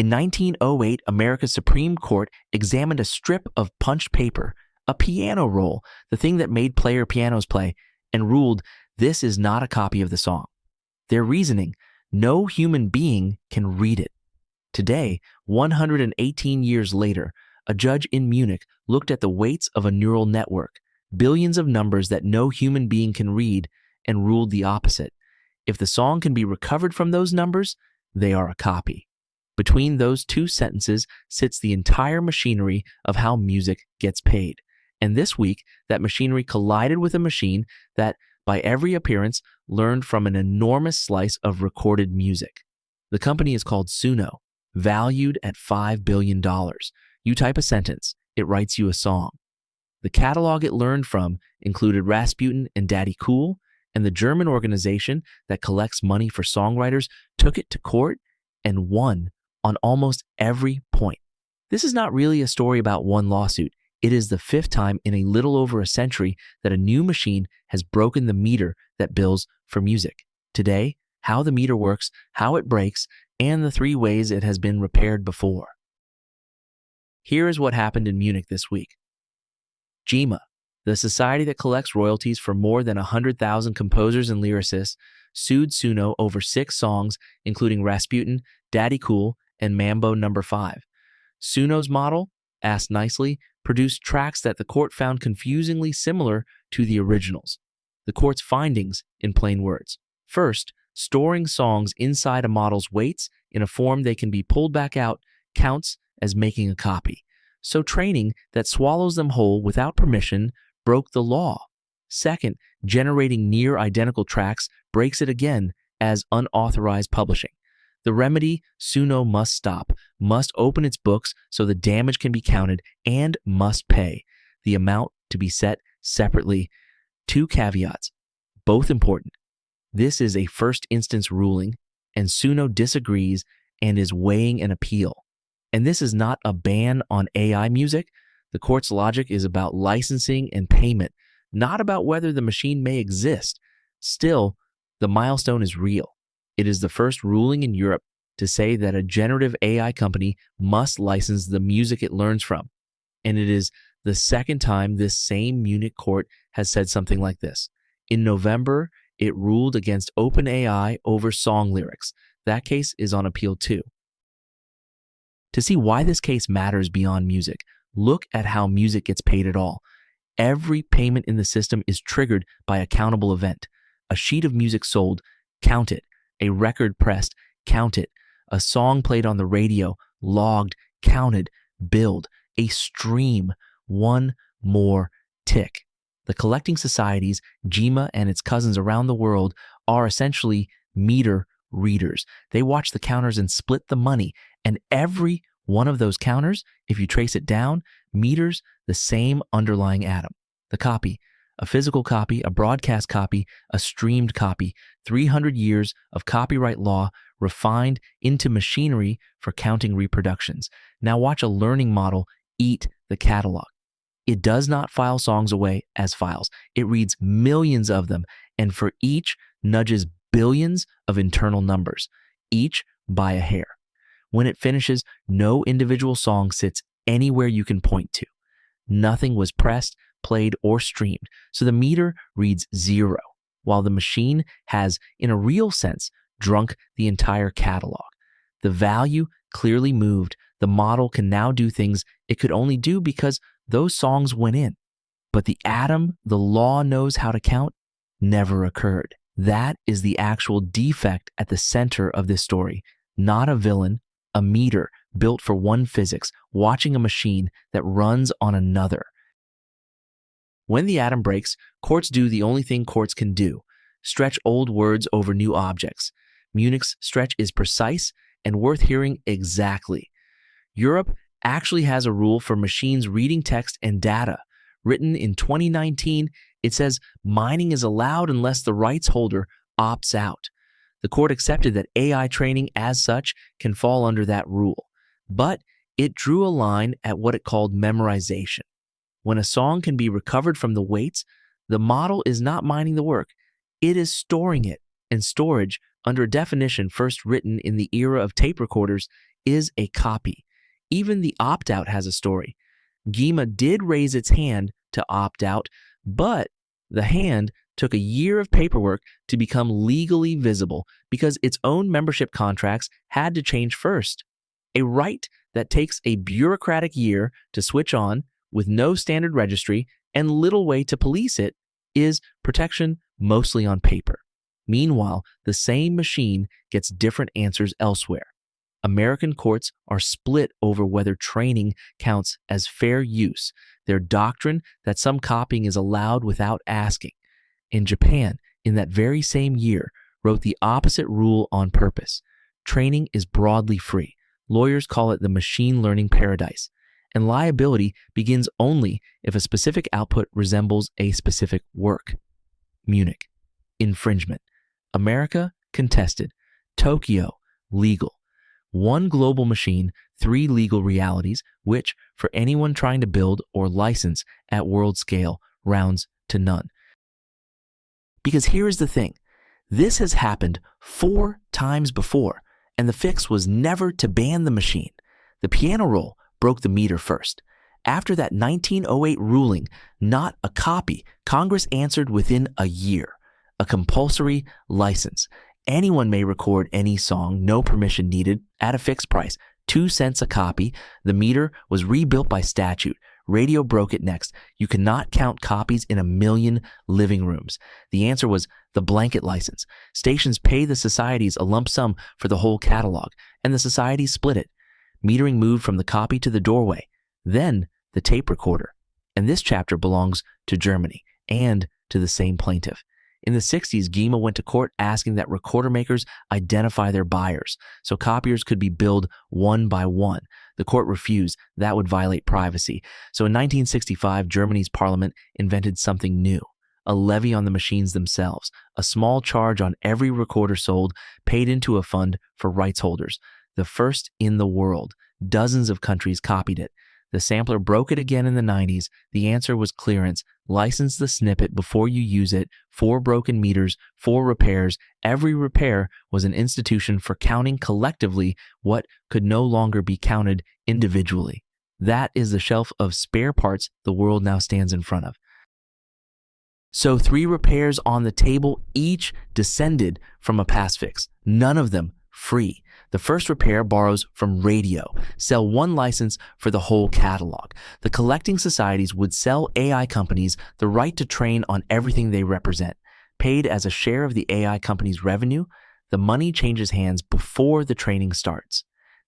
In 1908, America's Supreme Court examined a strip of punched paper, a piano roll, the thing that made player pianos play, and ruled this is not a copy of the song. Their reasoning: no human being can read it. Today, 118 years later, a judge in Munich looked at the weights of a neural network, billions of numbers that no human being can read, and ruled the opposite. If the song can be recovered from those numbers, they are a copy. Between those two sentences sits the entire machinery of how music gets paid. And this week, that machinery collided with a machine that, by every appearance, learned from an enormous slice of recorded music. The company is called Suno, valued at $5 billion. You type a sentence, it writes you a song. The catalog it learned from included Rasputin and Daddy Cool, and the German organization that collects money for songwriters took it to court and won on almost every point. This is not really a story about one lawsuit. It is the fifth time in a little over a century that a new machine has broken the meter that bills for music. Today, how the meter works, how it breaks, and the 3 ways it has been repaired before. Here is what happened in Munich this week. GEMA, the society that collects royalties for more than 100,000 composers and lyricists, sued Suno over 6 songs, including Rasputin, Daddy Cool, and Mambo No. 5. Suno's model, asked nicely, produced tracks that the court found confusingly similar to the originals. The court's findings, in plain words: first, storing songs inside a model's weights in a form they can be pulled back out counts as making a copy. So training that swallows them whole without permission broke the law. Second, generating near identical tracks breaks it again as unauthorized publishing. The remedy: Suno must stop, must open its books so the damage can be counted, and must pay. The amount to be set separately. 2 caveats, both important. This is a first instance ruling, and Suno disagrees and is weighing an appeal. And this is not a ban on AI music. The court's logic is about licensing and payment, not about whether the machine may exist. Still, the milestone is real. It is the first ruling in Europe to say that a generative AI company must license the music it learns from. And it is the second time this same Munich court has said something like this. In November, it ruled against OpenAI over song lyrics. That case is on appeal too. To see why this case matters beyond music, look at how music gets paid at all. Every payment in the system is triggered by a countable event. A sheet of music sold, count it. A record pressed, count it. A song played on the radio, logged, counted, billed. A stream, one more tick. The collecting societies, GEMA and its cousins around the world, are essentially meter readers. They watch the counters and split the money, and every one of those counters, if you trace it down, meters the same underlying atom: the copy. A physical copy, a broadcast copy, a streamed copy. 300 years of copyright law refined into machinery for counting reproductions. Now watch a learning model eat the catalog. It does not file songs away as files. It reads millions of them, and for each nudges billions of internal numbers, each by a hair. When it finishes, no individual song sits anywhere you can point to. Nothing was pressed, played, or streamed, so the meter reads 0, while the machine has, in a real sense, drunk the entire catalog. The value clearly moved. The model can now do things it could only do because those songs went in. But the atom the law knows how to count never occurred. That is the actual defect at the center of this story, not a villain, a meter built for one physics, watching a machine that runs on another. When the atom breaks, courts do the only thing courts can do: stretch old words over new objects. Munich's stretch is precise and worth hearing exactly. Europe actually has a rule for machines reading text and data. Written in 2019, it says mining is allowed unless the rights holder opts out. The court accepted that AI training as such can fall under that rule, but it drew a line at what it called memorization. When a song can be recovered from the weights, the model is not mining the work, it is storing it. and storage, under a definition first written in the era of tape recorders, is a copy. Even the opt-out has a story. GEMA did raise its hand to opt out, but the hand took a year of paperwork to become legally visible because its own membership contracts had to change first. A right that takes a bureaucratic year to switch on with no standard registry and little way to police it is protection mostly on paper. Meanwhile, the same machine gets different answers elsewhere. American courts are split over whether training counts as fair use, their doctrine that some copying is allowed without asking. In Japan, in that very same year, wrote the opposite rule on purpose. Training is broadly free. Lawyers call it the machine learning paradise. And liability begins only if a specific output resembles a specific work. Munich, infringement. America, contested. Tokyo, legal. One global machine, three legal realities, which, for anyone trying to build or license at world scale, rounds to none. Because here is the thing. This has happened 4 times before, and the fix was never to ban the machine. The piano roll broke the meter first. After that 1908 ruling, not a copy, Congress answered within a year. A compulsory license. Anyone may record any song, no permission needed, at a fixed price, 2 cents a copy. The meter was rebuilt by statute. Radio broke it next. You cannot count copies in 1 million living rooms. The answer was the blanket license. Stations pay the societies a lump sum for the whole catalog, and the societies split it. Metering moved from the copy to the doorway, then the tape recorder. And this chapter belongs to Germany and to the same plaintiff. In the 60s, GEMA went to court asking that recorder makers identify their buyers so copiers could be billed one by one. The court refused. That would violate privacy. So in 1965, Germany's parliament invented something new, a levy on the machines themselves, a small charge on every recorder sold, paid into a fund for rights holders. The first in the world. Dozens of countries copied it. The sampler broke it again in the 90s. The answer was clearance. License the snippet before you use it. 4 broken meters, 4 repairs. Every repair was an institution for counting collectively what could no longer be counted individually. That is the shelf of spare parts the world now stands in front of. So 3 repairs on the table, each descended from a past fix. None of them free. The first repair borrows from radio, sell 1 license for the whole catalog. The collecting societies would sell AI companies the right to train on everything they represent. Paid as a share of the AI company's revenue, the money changes hands before the training starts.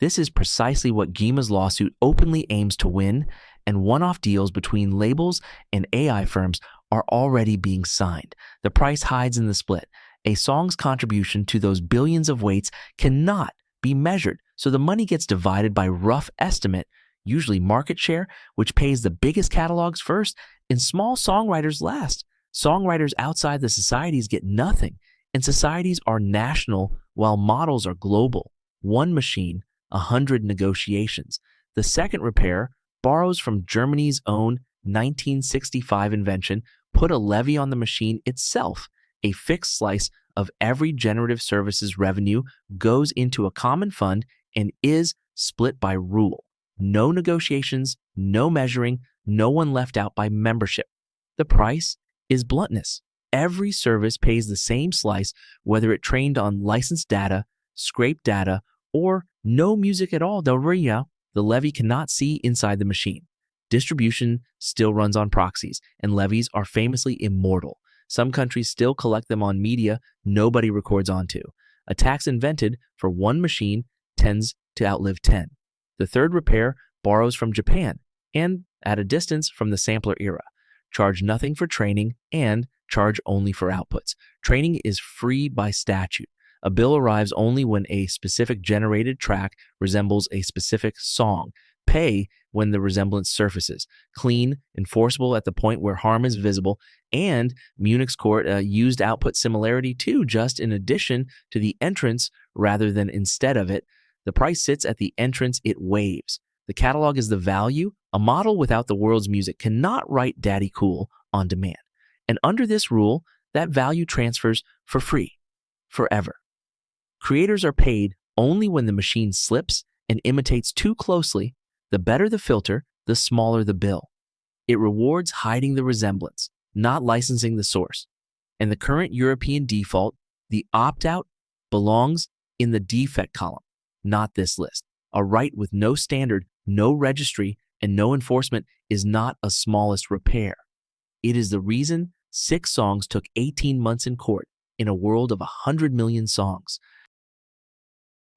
This is precisely what GEMA's lawsuit openly aims to win, and one-off deals between labels and AI firms are already being signed. The price hides in the split. A song's contribution to those billions of weights cannot be measured, so the money gets divided by rough estimate, usually market share, which pays the biggest catalogs first and small songwriters last. Songwriters outside the societies get nothing, and societies are national while models are global. 1 machine, 100 negotiations. The second repair borrows from Germany's own 1965 invention, put a levy on the machine itself. A fixed slice of every generative services revenue goes into a common fund and is split by rule. No negotiations, no measuring, no one left out by membership. The price is bluntness. Every service pays the same slice, whether it trained on licensed data, scraped data, or no music at all. The levy cannot see inside the machine. Distribution still runs on proxies, and levies are famously immortal. Some countries still collect them on media nobody records onto. A tax invented for 1 machine tends to outlive 10. The third repair borrows from Japan and, at a distance, from the sampler era. Charge nothing for training and charge only for outputs. Training is free by statute. A bill arrives only when a specific generated track resembles a specific song. Pay when the resemblance surfaces. Clean, enforceable at the point where harm is visible, and Munich's court used output similarity too, just in addition to the entrance rather than instead of it. The price sits at the entrance it waives. The catalog is the value. A model without the world's music cannot write Daddy Cool on demand. And under this rule, that value transfers for free. forever. Creators are paid only when the machine slips and imitates too closely. The better the filter, the smaller the bill. It rewards hiding the resemblance, not licensing the source. And the current European default, the opt-out, belongs in the defect column, not this list. A right with no standard, no registry, and no enforcement is not a smallest repair. It is the reason 6 songs took 18 months in court in a world of 100 million songs.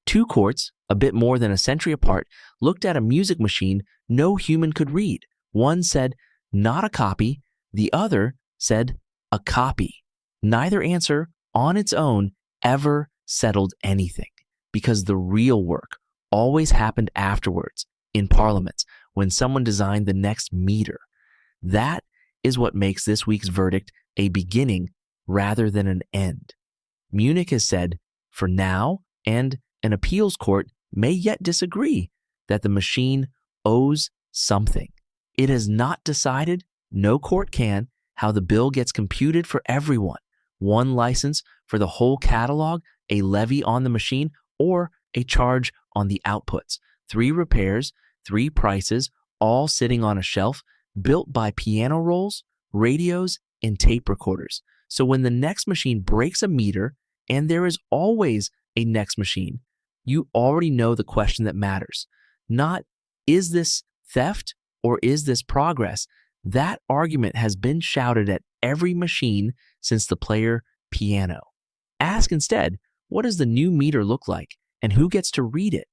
2 courts, a bit more than a century apart, looked at a music machine no human could read. One said, not a copy. The other said, a copy. Neither answer, on its own, ever settled anything, because the real work always happened afterwards, in parliaments, when someone designed the next meter. That is what makes this week's verdict a beginning rather than an end. Munich has said, for now, and an appeals court may yet disagree, that the machine owes something. It has not decided, no court can, how the bill gets computed for everyone. One license for the whole catalog, a levy on the machine, or a charge on the outputs. 3 repairs, 3 prices, all sitting on a shelf, built by piano rolls, radios, and tape recorders. So when the next machine breaks a meter, and there is always a next machine, you already know the question that matters. Not, is this theft or is this progress? That argument has been shouted at every machine since the player piano. Ask instead, what does the new meter look like, and who gets to read it?